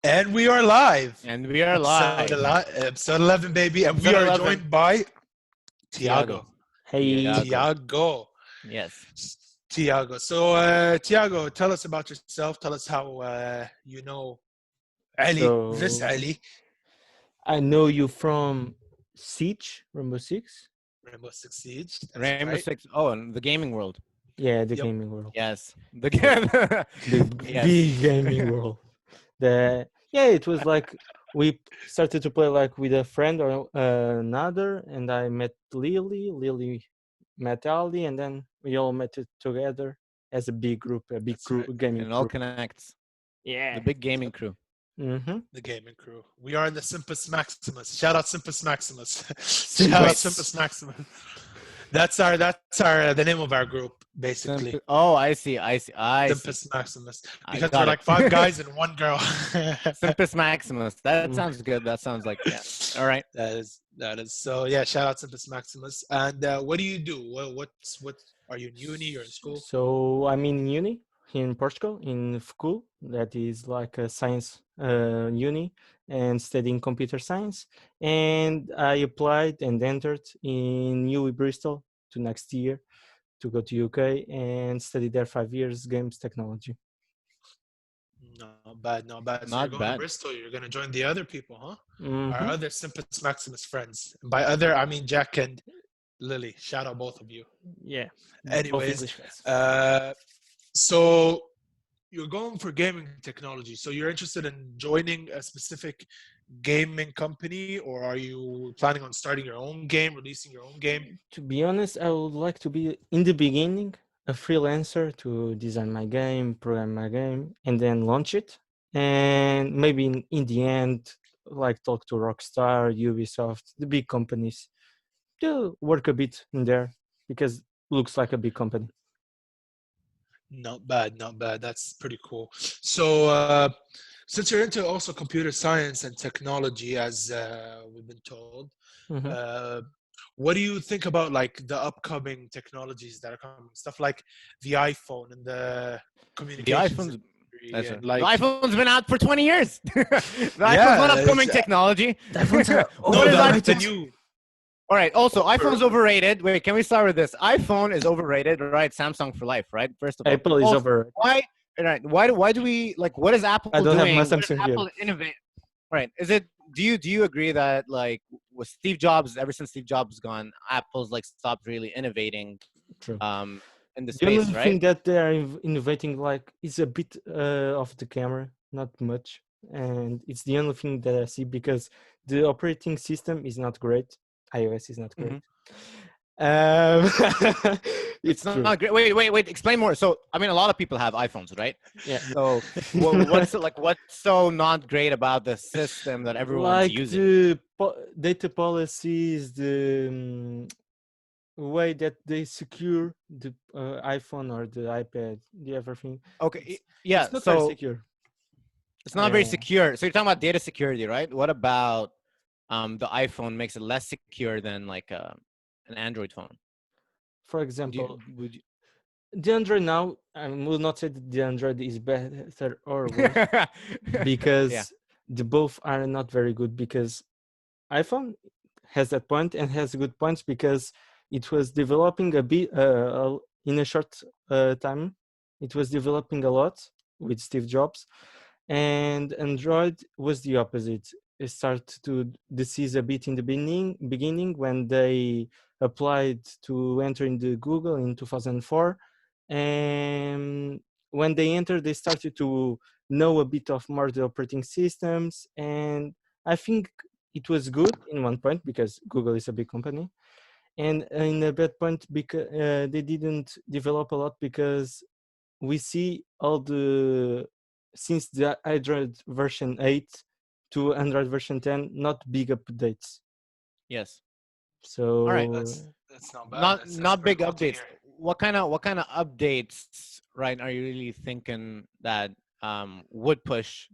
And we are live. And we are live. Episode 11, baby. And we Episode are 11. joined by Tiago. Tiago. Hey, Tiago. Yes. Tiago. So, Tiago, tell us about yourself. Tell us how you know Ali, this so Ali, I know you from Siege, Rainbow Six. Rainbow Six Siege. That's Rainbow right. Six. Oh, and the gaming world. Yeah, the Yep. gaming world, Yes. The the Yes. big gaming world. It was like we started to play like with a friend or another, and I met Lily. Lily met Ali, and then we all met it together as a big group, a big That's crew, right. gaming And it all crew. connects. Yeah. The big gaming crew. Mm-hmm. The gaming crew. We are in the Simpus Maximus. Shout out Simpus Maximus. Shout out Simpus Maximus. That's the name of our group, basically. Oh, I see. Simpus Maximus. I Because got we're it. like 5 guys and 1 girl. Simpus Maximus. That sounds good. That sounds like All right. That is. So yeah, shout out Simpus Maximus. And what do you do? What are you in uni or in school? So I'm in uni here in Portugal, in school that is like a science uni, and studying computer science. And I applied and entered in UE Bristol to next year to go to UK and study there 5 years games technology. Not bad, not bad. So Not you're going to bad. Bristol. You're going to join the other people, huh? Our Mhm. other Simpus Maximus friends. And by other, I mean Jack and Lily. Shout out both of you. Yeah. both Anyways, English guys. so you're going for gaming technology. So you're interested in joining a specific gaming company, or are you planning on starting your own game, releasing your own game? To be honest, I would like to be in the beginning a freelancer to design my game, program my game, and then launch it. And maybe in the end, like talk to Rockstar, Ubisoft, the big companies, to work a bit in there because looks like a big company. Not bad, not bad. That's pretty cool. So, since you're into also computer science and technology, as we've been told, Mhm. what do you think about like the upcoming technologies that are coming? Stuff like the iPhone and the The communications iPhone's industry that's and right. like The iPhone's been out for 20 years. The iPhone's yeah, not upcoming it's- technology. The iPhones are no, What is the iPhone? new All right. Also, over- iPhone's overrated. Wait, can we start with this? iPhone is overrated, right? Samsung for life, right? First of all, Apple is Also, over. why? Right. Why do we like? What is Apple I don't have doing? my What is Samsung here. Apple innovate? Right. Is it? Do you agree that like with Steve Jobs, ever since Steve Jobs gone, Apple's like stopped really innovating True. in the The only space, thing right? that they are innovating like is a bit of the camera, not much, and it's the only thing that I see because the operating system is not great. iOS is not great. Mhm. It's true. not great. Wait. Explain more. So, I mean, a lot of people have iPhones, right? Yeah. So, what's so not great about the system that everyone's Like using? the data policies, the way that they secure the iPhone or the iPad, the everything. Okay. Yeah. It's not very So secure. it's not very Uh, secure. So you're talking about data security, right? What about the iPhone makes it less secure than like an Android phone? For Would example, you? Would you? the Android now, I will not say that the Android is better or worse because Yeah. the both are not very good because iPhone has that point and has good points because it was developing a bit in a short time. It was developing a lot with Steve Jobs, and Android was the opposite. It started to deceive a bit in the beginning when they applied to enter in the Google in 2004, and when they entered, they started to know a bit of more the operating systems, and I think it was good in one point because Google is a big company, and in a bad point because they didn't develop a lot because we see all the since the Android version 8 to Android version 10 not big updates. Yes. All right. So that's not bad. Not That's not pretty big cool to updates. hear. What kind of updates, right? Are you really thinking that would push?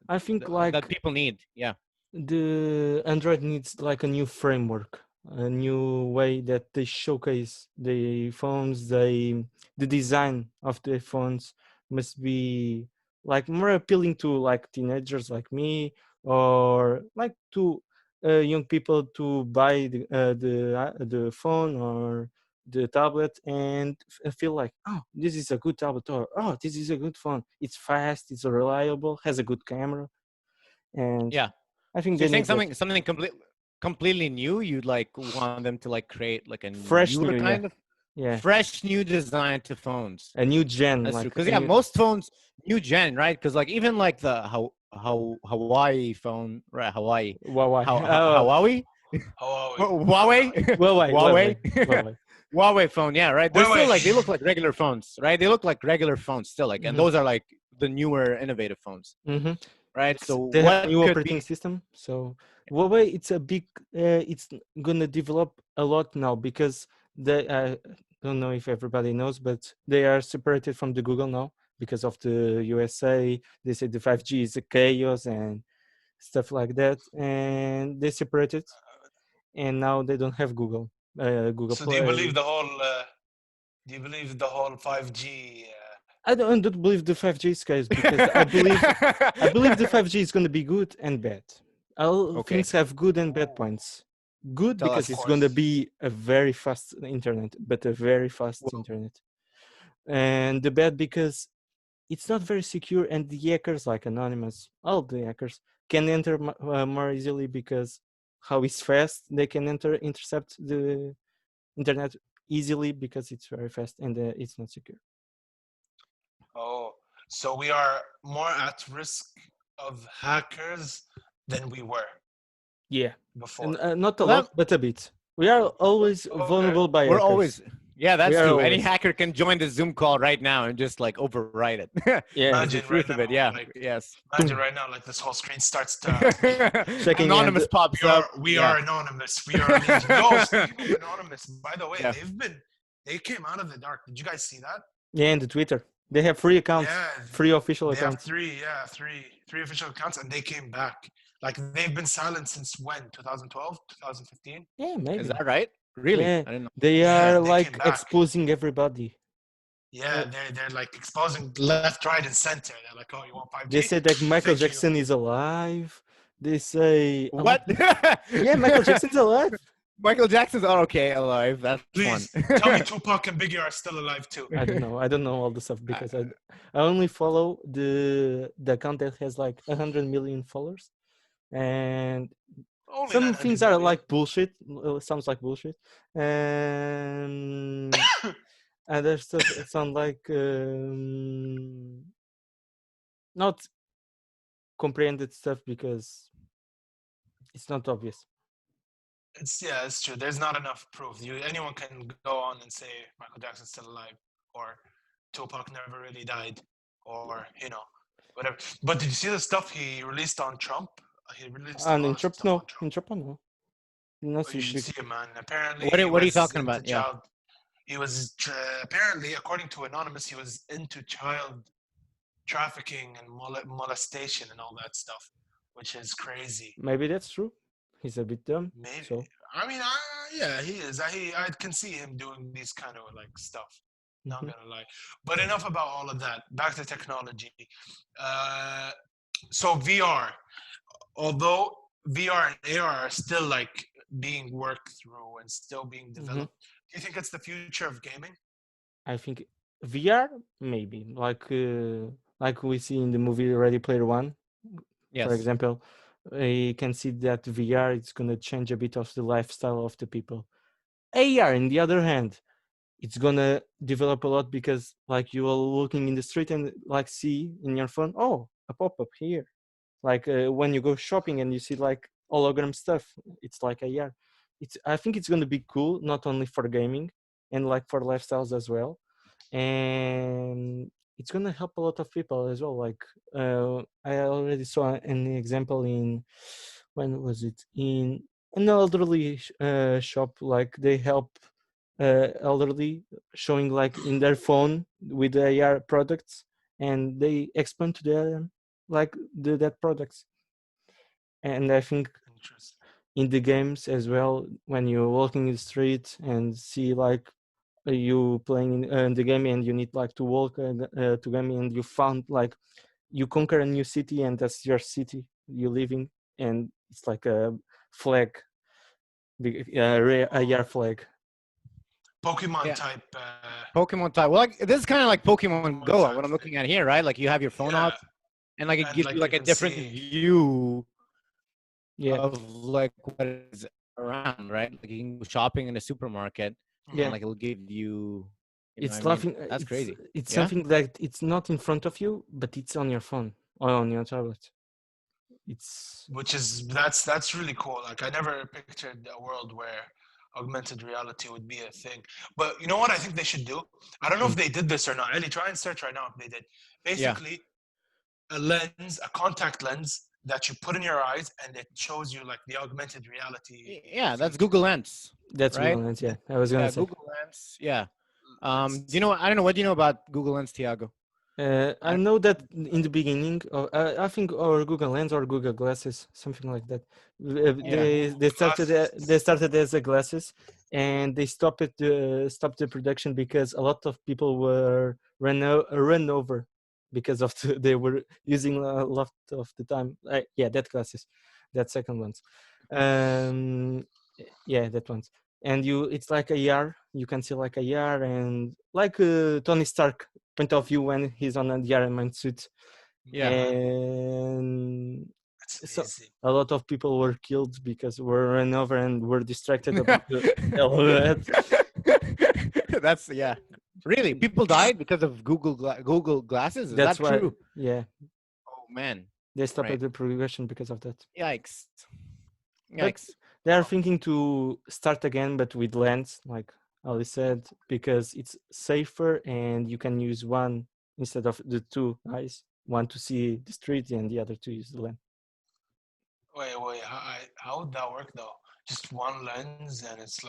I think like That people need. Yeah. the Android needs like a new framework, a new way that they showcase the phones. The design of the phones must be like more appealing to like teenagers like me, or like to young people to buy the phone or the tablet and feel like, oh, this is a good tablet, or oh, this is a good phone, it's fast, it's reliable, has a good camera. And Yeah. I think So they you're saying need that. something completely new. You'd like want them to like create like a Fresh newer new, yeah. kind of Yeah, fresh new design to phones. a new gen, That's true. like Because a yeah, new most phones new gen, right? Because like even like the Hawaii phone, right? Huawei. Hawaii, Huawei. Huawei, Huawei, Huawei, Huawei, Huawei. Huawei phone. Yeah, right. They're Wait, still wait. like they look like regular phones, right? They look like regular phones still, like, and Hmm. those are like the newer innovative phones, Hmm. right? So They have what new could operating be? system. So Huawei, it's a big. It's gonna develop a lot now because they. Don't know if everybody knows, but they are separated from the Google now because of the USA. They say the 5G is a chaos and stuff like that, and they separated, and now they don't have Google. Google So do you believe Play. the whole? Do you believe the whole 5G? I don't believe the 5G is case because I believe the 5G is going to be good and bad. All Okay, things have good and bad points. Good tell because us. Of it's going to course. be a very fast internet, but a very fast Well, internet. And the bad because it's not very secure, and the hackers like Anonymous, all the hackers can enter more easily because how it's fast. They can intercept the internet easily because it's very fast and it's not secure. Oh, so we are more at risk of hackers than we were Yeah, and before. not a well, lot, but a bit. We are always Okay. vulnerable by we're hackers. always. Yeah, We that's are true. Any always. hacker can join the Zoom call right now and just like override it. Yeah, That's the Imagine right truth of now, it. Yeah. like Yes. imagine boom, right now, like this whole screen starts to beep. checking and Anonymous pops up. We Yeah. are anonymous. We are legion. Yo, speaking of anonymous, by the way, Yeah. they came out of the dark. Did you guys see that? yeah, and the Twitter. They have free accounts, Yeah, free official they have accounts. three official accounts, and they came back. Like they've been silent since when? 2012, 2015. Yeah, Is maybe. that right? Really? Yeah, I didn't know. they Yeah, are they came like back. exposing everybody. Yeah, Uh, they're like exposing left, right, and center. They're like, oh, you want they 5G? say that Michael Thank you. Jackson is alive. They say a lot. What? Yeah, Michael Jackson's alive. Michael Jackson's okay alive. That's fun. Please tell me Tupac and Biggie are still alive too. I don't know. I don't know all the stuff because I only follow the account that has like 100 million followers, and Only some 900 things are million. like bullshit. Sounds like bullshit, and other stuff sound like not comprehended stuff because it's not obvious. It's true. There's not enough proof. Anyone can go on and say Michael Jackson's still alive, or Tupac never really died, or whatever. But did you see the stuff he released on Trump? He released a And lot in of Trump, stuff on no, Trump. in Trump, no. No, Well, you should see it, man. Apparently, What he are you was talking into about? Yeah. child. He was apparently, according to Anonymous, he was into child trafficking and molestation and all that stuff, which is crazy. maybe that's true. He's a bit dumb. Maybe. So I mean, yeah, he is. I can see him doing these kind of like stuff. Not mhm. gonna lie. But enough about all of that. Back to technology. Uh, so VR, although VR and AR are still like being worked through and still being Mhm. developed, do you think it's the future of gaming? I think VR maybe like we see in the movie Ready Player One, for Yes. example. You can see that VR is gonna change a bit of the lifestyle of the people. AR, on the other hand, it's gonna develop a lot because like you are looking in the street and like see in your phone, oh, a pop-up here. Like when you go shopping and you see like hologram stuff, it's like AR. I think it's gonna be cool not only for gaming and like for lifestyles as well, and it's gonna help a lot of people as well. Like I already saw an example in, when was it, in an elderly shop. Like they help elderly, showing like in their phone with the AR products, and they explain to them like that products. And I think Interesting. in the games as well, when you're walking in the street and see like you playing in the game and you need like to walk to game, and you found like you conquer a new city, and that's your city you live in, and it's like a flag, a AR flag. Pokemon Yeah. type. Pokemon type. Well, like, this is kind of like Pokemon Pokemon Go, type what I'm thing. looking at here, right? Like you have your phone Yeah, out, and like it and gives you like like you a can different see. view Yeah, of like what is around, right? Like you can go shopping in a supermarket, and yeah. Mhm. like it'll give you, you know what I It's mean? laughing. That's crazy. It's Yeah. something that it's not in front of you, but it's on your phone or on your tablet. It's Which is that's really cool. Like I never pictured a world where augmented reality would be a thing. But you know what I think they should do? I don't know if mm, they did this or not. Ellie, try and search right now if they did. Yeah. Basically, a lens, a contact lens that you put in your eyes, and it shows you like the augmented reality Yeah, that's feature. Google Lens, that's right? Google Lens. Yeah, I was gonna Yeah, say. Google Lens. Yeah. Do you Let's know? I don't know. What do you know about Google Lens, Tiago? I I know that in the beginning, I think, or Google Lens or Google Glasses, something like that. Yeah. They glasses. started as a glasses, and they stopped the production because a lot of people were run over because of they were using a lot of the time. Yeah, that glasses, that second ones. Um, yeah, that ones. And it's like a AR. You can see like a AR, and like Tony Stark point of view when he's on the Iron Man suit, Yeah. and That's so amazing. a lot of people were killed because were run over and were distracted about the LOD. That's yeah. Really, people died because of Google glasses. Is That's that why, true? yeah, Oh man. they stopped Right. the progression because of that. Yikes. But Yikes. they are thinking to start again, but with lens, like Ali said, because it's safer and you can use one instead of the two eyes. One to see the street and the other to use the lens. Wait. How would that work though? Just one lens, and it's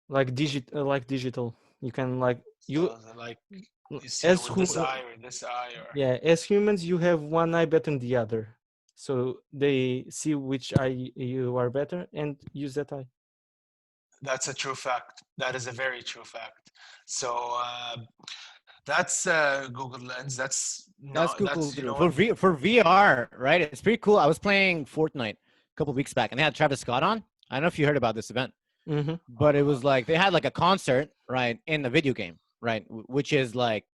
Like digital. You can like you like you see it as with this eye or this eye, or yeah, as humans you have one eye better than the other. So they see which eye you are better and use that eye. that's a true fact. That is a very true fact. So that's Google Lens. That's That's not. Google That's you Drew know for what. for VR, right? It's pretty cool. I was playing Fortnite a couple weeks back, and they had Travis Scott on. I don't know if you heard about this event, Mm-hmm. but it was like they had like a concert, right, in the video game, right, which is like,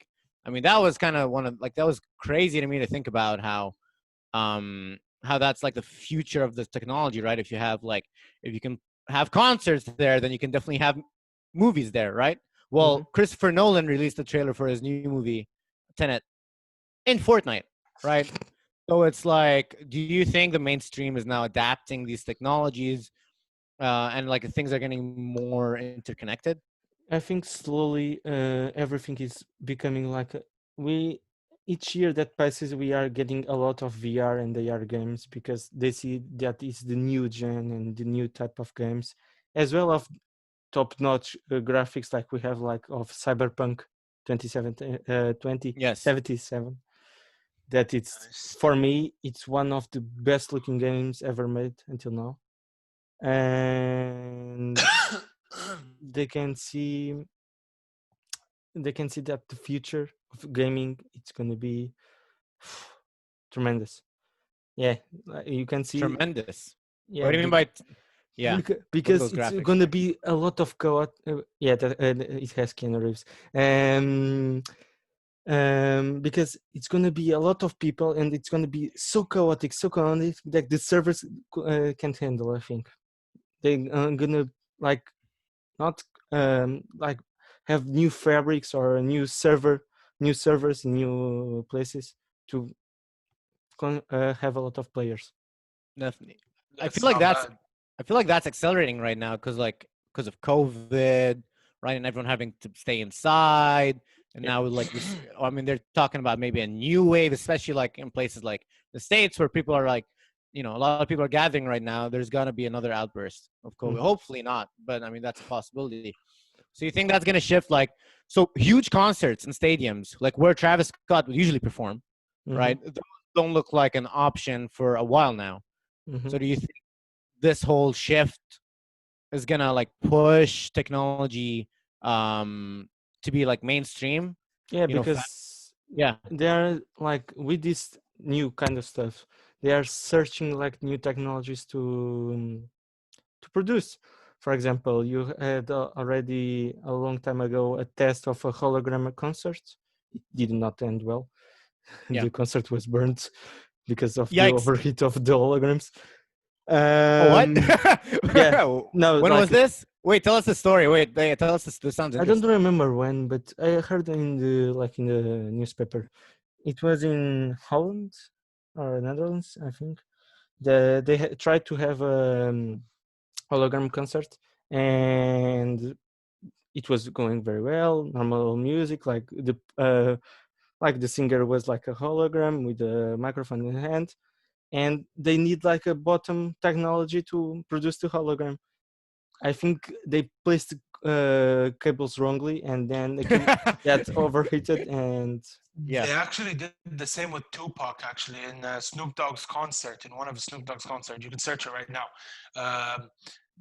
I mean, that was kind of one of like that was crazy to me to think about how that's like the future of this technology, right? If you have like if you can have concerts there, then you can definitely have movies there, right? Mm-hmm. Well, Christopher Nolan released a trailer for his new movie Tenet in Fortnite, right? So it's like, do you think the mainstream is now adapting these technologies, and like things are getting more interconnected? I think slowly everything is becoming like we each year that passes we are getting a lot of VR and AR games because they see that is the new gen and the new type of games as well of top-notch graphics like we have like of Cyberpunk Yes, 2077 that it's Nice. for me it's one of the best looking games ever made until now, and they can see that the future of gaming it's going to be tremendous. Yeah, you can see. tremendous. What Yeah, do you mean by yeah? Look at because those it's graphics. going to be a lot of chaos. Yeah, it has Keanu Reeves. Um, because it's going to be a lot of people and it's going to be so chaotic that the servers can't handle. I think they're going to like not like have new fabrics or a new servers in new places to have a lot of players. Definitely. I feel That's like not that's bad. I feel like that's accelerating right now because of COVID, right? And everyone having to stay inside. And Yeah. now like this, I mean, they're talking about maybe a new wave, especially like in places like the States where people are like, a lot of people are gathering right now. There's gonna be another outburst of COVID. Mhm. Hopefully not, but I mean that's a possibility. So you think that's gonna shift like so huge concerts in stadiums, like where Travis Scott would usually perform, Mhm. right? Those don't look like an option for a while now. Mhm. So do you think this whole shift is gonna like push technology to be like mainstream? Yeah, You know, because Yeah. they are like with this new kind of stuff. They are searching like new technologies to produce. For example, you had already a long time ago a test of a hologram concert. It did not end well. Yeah. The concert was burnt because of the Yikes. overheat of the holograms. Oh, what? Yeah, no, When was like this? Wait, tell us the story. Wait, tell us this. This sounds I don't interesting. remember when, but I heard in the newspaper. It was in Holland or Netherlands, I think. They tried to have a hologram concert, and it was going very well. Normal music, like the singer was like a hologram with a microphone in hand, and they need like a bottom technology to produce the hologram. I think they placed cables wrongly, and then again that overheated, and Yeah. They actually did the same with Tupac, actually, in Snoop Dogg's concert, in one of Snoop Dogg's concerts. You can search it right now.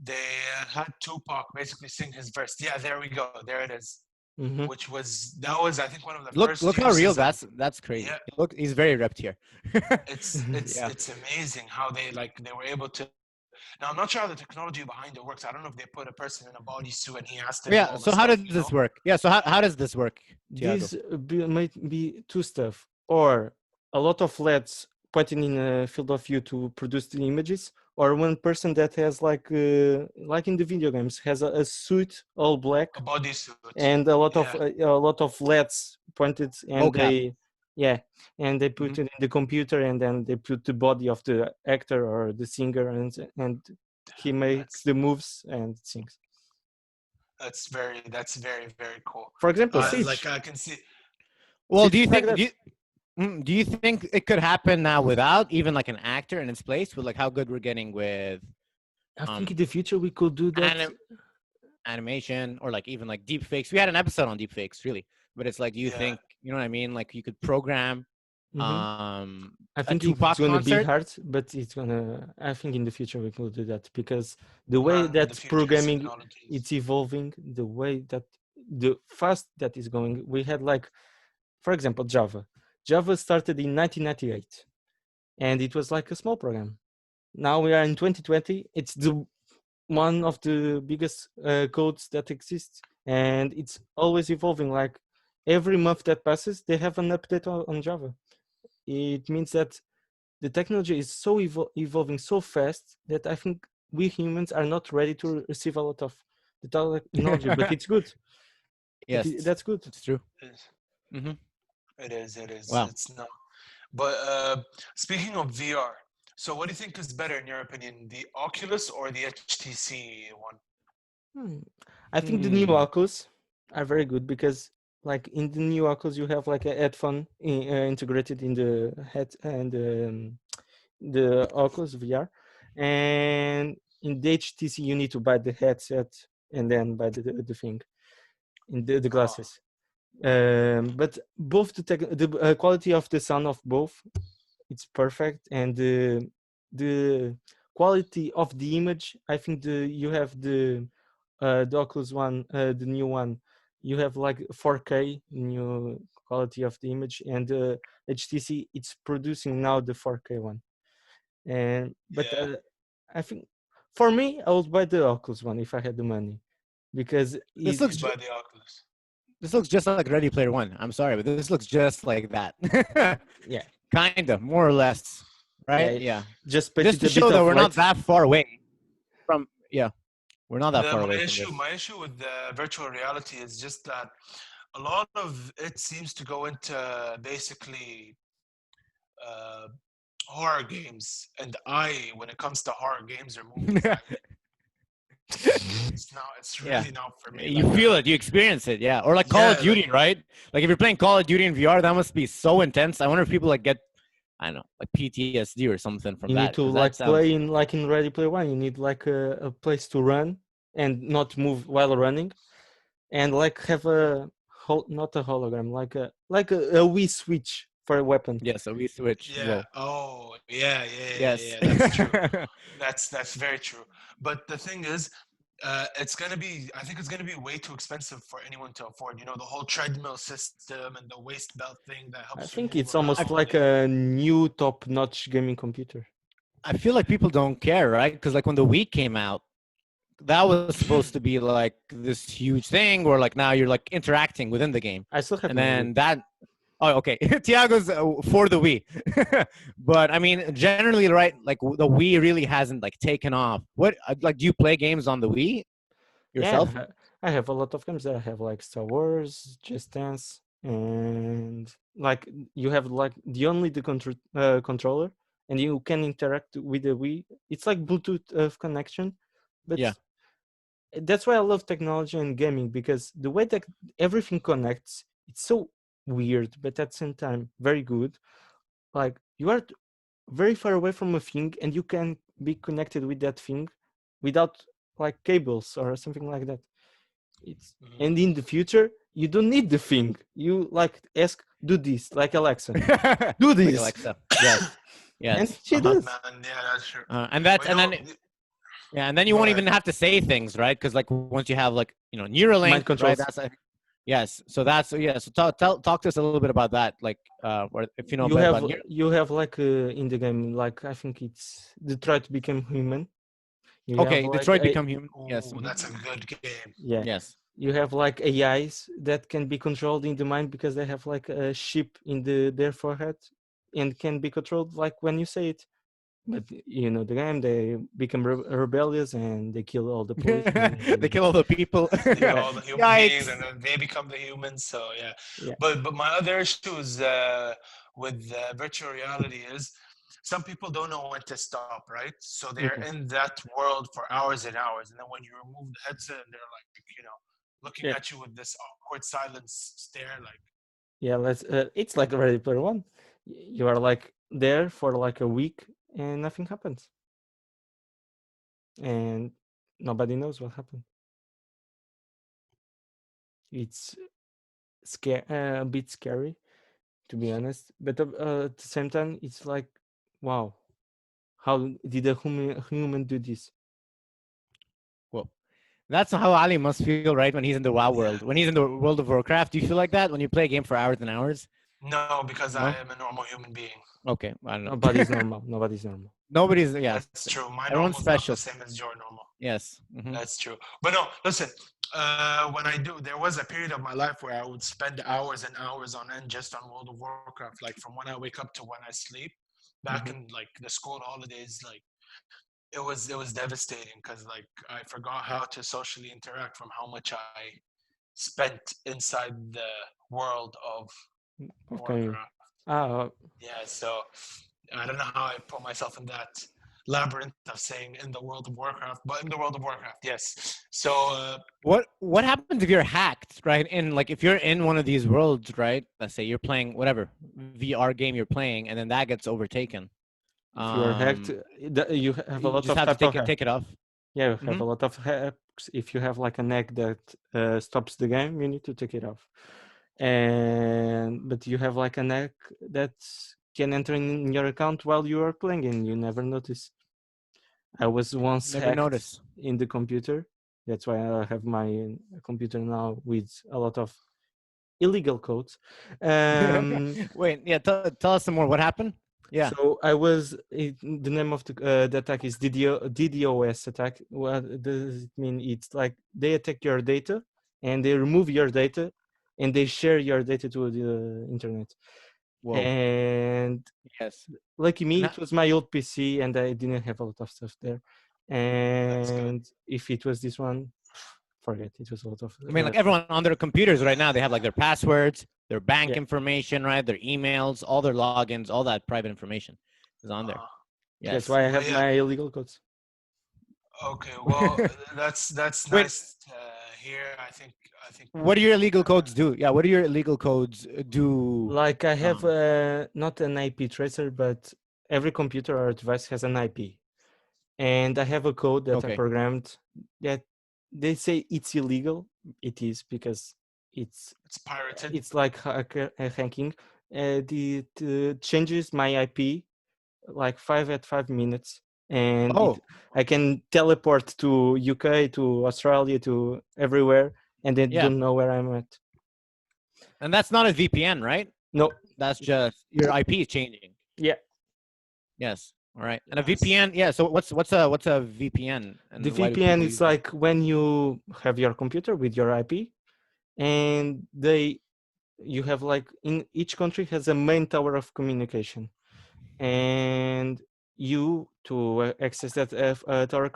They had Tupac basically sing his verse. Yeah, there we go. There it is. mhm. That was, I think, one of the Look, first look how real uses of. that's crazy. Yeah, Look, he's very ripped here. it's Yeah. it's amazing how they were able to. Now I'm not sure how the technology behind it works. I don't know if they put a person in a bodysuit and he has to do Yeah. all the So how stuff. does this work? Yeah. So how does this work, Tiago? These might be two stuff, or a lot of LEDs pointing in a field of view to produce the images, or one person that has like in the video games has a suit all black A bodysuit. and Yeah. a lot of LEDs pointed, and Mocap. yeah, and they put Mhm. it in the computer, and then they put the body of the actor or the singer, and he makes That's the moves and sings. that's very very cool. For example, Yeah. Like Siege. I can see. Well, Siege do you is like think that. do you think it could happen now without even like an actor in its place with like how good we're getting with I think in um the future we could do that. animation or like even like deep fakes? We had an episode on deep fakes, really, but it's like, do you Yeah. think, you know what I mean? Like you could program Mhm. I a think it's Tupac gonna be concert. hard, but it's gonna. I think in the future we will do that because the way One of the that future's programming technologies. it's evolving, the way that the fast that is going. We had like, for example, Java. Java started in 1998, and it was like a small program. Now we are in 2020. It's the one of the biggest codes that exists, and it's always evolving. Like every month that passes, they have an update on Java. It means that the technology is so evolving so fast that I think we humans are not ready to receive a lot of the technology, but it's good. Yes, That's good. it's true. It Hmm. it is. It is. Wow. It's not. But speaking of VR, so what do you think is better in your opinion, the Oculus or the HTC one? Hmm. I think the new Hmm. Oculus are very good because, like in the new Oculus, you have like a headphone integrated in the head and the Oculus VR, and in the HTC you need to buy the headset and then buy the thing in the Oh, glasses. But both the quality of the sound of both it's perfect, and the quality of the image. I think you have the Oculus one, the new one. You have like 4K new quality of the image, and HTC it's producing now the 4K one. And but yeah. I think for me, I would buy the Oculus one if I had the money because This You looks buy the Oculus. this looks just like Ready Player One. I'm sorry, but this looks just like that. yeah, Kinda, more or less, right? yeah, Yeah. just put Just it to a bit show that of we're not light. that far away from. Yeah, we're not that The far my away from issue this. my issue with the virtual reality is just that a lot of it seems to go into basically uh, horror games, and when it comes to horror games or movies, it's Yeah. really not for me. You feel it, you experience it, yeah. Or like Call of Yeah, like Duty, right? Like if you're playing Call of Duty in VR, that must be so intense. I wonder if people like get, I don't know, like PTSD or something from You need that, to because that like sounds. play in like in Ready Player One. You need like a place to run and not move while running, and like have not a hologram, like a Wii switch for a weapon. Yeah, so we switch. yeah. Whoa. Oh, yeah, yeah, yeah, Yes. yeah. That's true. That's very true. But the thing is, It's gonna be. I think it's gonna be way too expensive for anyone to afford. You know, the whole treadmill system and the waist belt thing that I helps you think move it's almost around. like a new top-notch gaming computer. I feel like people don't care, right? Because like when the Wii came out, that was supposed to be like this huge thing where like now you're like interacting within the game, I still have and my Wii. then that. Oh, okay. Tiago's for the Wii, but I mean, generally, right? Like the Wii really hasn't like taken off. What like do you play games on the Wii Yeah, yourself? I have a lot of games that I have like Star Wars, Just Dance, and like you have like the controller, and you can interact with the Wii. It's like Bluetooth of connection, but Yeah. that's why I love technology and gaming because the way that everything connects, it's so weird, but at the same time very good. Like you are very far away from a thing, and you can be connected with that thing without like cables or something like that. It's Mhm. and in the future you don't need the thing. You like ask, do this, like Alexa, do Like this, Alexa. Yes. and Yes. she does. Man, yeah, that's true. And Well, that's you and know, then yeah, and then you go won't ahead. even have to say things, right? Because like once you have like Neuralink, Mind right? controls. That's a yes. So that's yeah. So talk to us a little bit about that, like or if you know a You bit have about Neuralink. you have like in the game, like I think it's Detroit Become Human. You have Okay, like Detroit a Become Human. Yes. Ooh, that's a good game. yeah, Yes. you have like AIs that can be controlled in the mind because they have like a chip in their forehead and can be controlled like when you say it. But you know the game, they become rebellious and they kill all the policemen. They And kill all the people. You know, yeah, all the human beings, and Yikes. then they become the humans. So yeah, yeah. but my other issue is with virtual reality is some people don't know when to stop, right? So they're Mhm. in that world for hours and hours, and then when you remove the headset, they're like, looking Yeah, at you with this awkward silence stare, like, yeah. Let's. It's like Ready Player One. You are like there for like a week and nothing happens, and nobody knows what happened. It's a bit scary to be honest, but at the same time, it's like, wow, how did a human do this? Well, that's how Ali must feel, right? When he's in the WoW yeah. world. When he's in the World of Warcraft, do you feel like that when you play a game for hours and hours? No, because I No. am a normal human being. Okay, I don't Nobody's know. normal. Nobody's normal. Nobody's yeah. That's true. My normal Everyone's is not the special. same as your normal. Yes. That's true. But no, listen. When I do, there was a period of my life where I would spend hours and hours on end just on World of Warcraft, like from when I wake up to when I sleep. Back Mhm. in like the school holidays, like it was devastating because like I forgot how to socially interact from how much I spent inside the world of Okay. Warcraft. Ah, Yeah, so I don't know how I put myself in that labyrinth of saying in the world of Warcraft, but in the world of Warcraft, yes. So What happens if you're hacked, right? In like if you're in one of these worlds, right? Let's say you're playing whatever VR game you're playing, and then that gets overtaken. if you are hacked, you have a You lot just of have to type of take it off. yeah, you have Hmm. a lot of hacks. If you have like an hack that stops the game, you need to take it off. And but you have like an hack that can enter in your account while you are playing, and you never notice. I was once Never hacked notice. in the computer. That's why I have my computer now with a lot of illegal codes. Um, Wait, yeah. Tell us some more. What happened? Yeah. so I was the name of the attack is DDoS attack. What does it mean? It's like they attack your data and they remove your data and they share your data to the internet. Whoa. And Yes. lucky me, And it was my old PC and I didn't have a lot of stuff there. that's good. And if it was this one, forget it was a lot of I mean, like stuff. everyone on their computers right now, they have like their passwords, their bank Yeah, information, right? Their emails, all their logins, all that private information is on there. Uh, that's Yes. why I but have yeah, my illegal codes. okay. Well, that's Wait, nice to hear. I think what do your illegal codes do? Yeah, what do your illegal codes do? Like I have Um, not an IP tracer, but every computer or device has an IP, and I have a code that I okay. programmed that they say it's illegal. It is because it's it's pirated. it's like hacking. It changes my IP like 5 at 5 minutes, and Oh, I can teleport to UK, to Australia, to everywhere, and they yeah. don't know where I'm at. And that's not a VPN, right? No, That's just your IP is changing. yeah. Yes. All right. And a Yes. VPN, yeah. So what's a VPN, The and why do VPN people is use that? like when you have your computer with your IP, and you have like in each country has a main tower of communication, and you to access that tower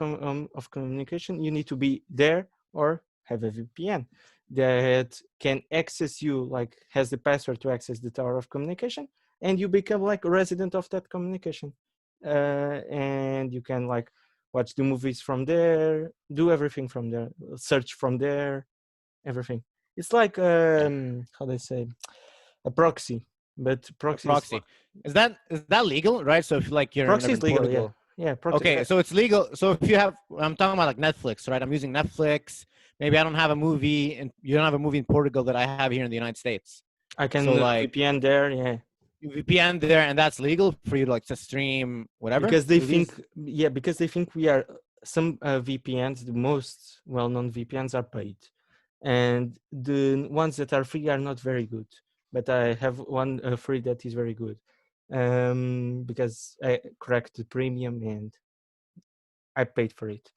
of communication, you need to be there or have a VPN that can access you, like has the password to access the tower of communication, and you become like a resident of that communication, and you can like watch the movies from there, do everything from there, search from there, everything. It's like how they say, a proxy, but A proxy is proxy. Is that legal, right? So if like you're proxy in is legal, yeah. Portugal. Yeah, proxy. Okay, so it's legal. So if you have, I'm talking about like Netflix, right? I'm using Netflix. Maybe I don't have a movie, and you don't have a movie in Portugal that I have here in the United States. I So can like VPN there, yeah, you VPN there, and that's legal for you to like to stream whatever because they movies. think, yeah, because they think we are some VPNs. The most well-known VPNs are paid, and the ones that are free are not very good. But I have one free that is very good, because I cracked the premium and I paid for it.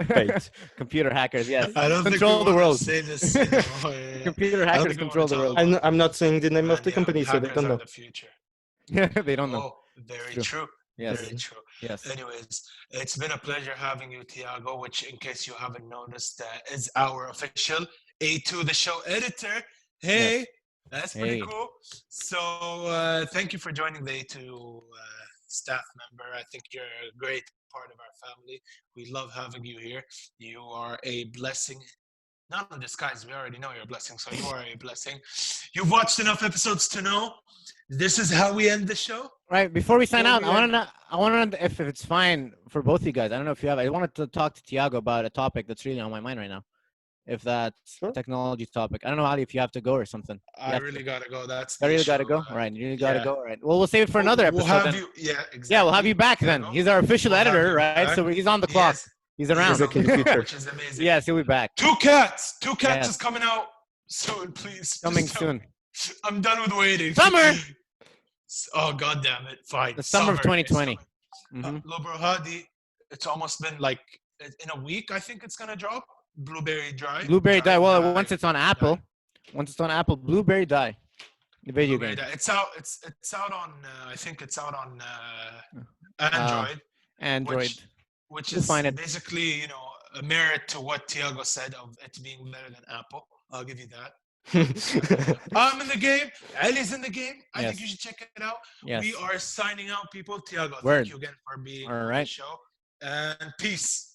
Paid. Computer hackers, yes, I don't think we control the want to world. say this anymore. Yeah. Computer I don't hackers think we want control to the talk world. about I'm not saying the it, name of man. the Yeah, company, so they hackers don't are know. the future. They don't know. Oh, very True. true. Yes. Very true. Yes. Anyways, it's been a pleasure having you, Tiago, which, in case you haven't noticed, is our official A2 the show editor. Hey, Yes. that's pretty Hey. cool. So, thank you for joining the A2 staff member. I think you're a great part of our family. We love having you here. You are a blessing. Not in disguise. We already know you're a blessing, so you are a blessing. You've watched enough episodes to know this is how we end the show. Right. Before we sign Before out, we I want to end, know. I want to know if it's fine for both of you guys. I don't know if you have. I wanted to talk to Tiago about a topic that's really on my mind right now. If that's a Sure. technology topic, I don't know, Ali, if you have to go or something. You I have to. really gotta go. That's I the really issue. gotta go. All right. You really gotta Yeah. go. All right. Well, we'll save it for another We'll episode have then. you. Yeah, Yeah, we'll have exactly. you back then. Tiago. He's our official We'll have editor, you right? back. So he's on the He clock. is. He's He around. is Back on in the the clock, future. which is amazing. Yes, he'll be back. Two cats. Two cats Yes. is coming out soon. Please. Coming Just soon. I'm done with waiting. Summer. Oh, god damn it. Fine. The summer of is 2020. coming. Lobro Hadi, it's almost been like in a week, I think it's gonna drop. Blueberry Dry. Blueberry Die. Well, Die. once it's on Apple, Blueberry Die. The video Blueberry game. Die. It's out. It's out on. I think it's out on Android, Android. which You'll is find it. basically a merit to what Tiago said of it being better than Apple. I'll give you that. I'm in the game. Ali's in the game. I think Yes. you should check it out. Yes. We are signing out, people. Tiago, Word. thank you again for being All on right. the show. And peace.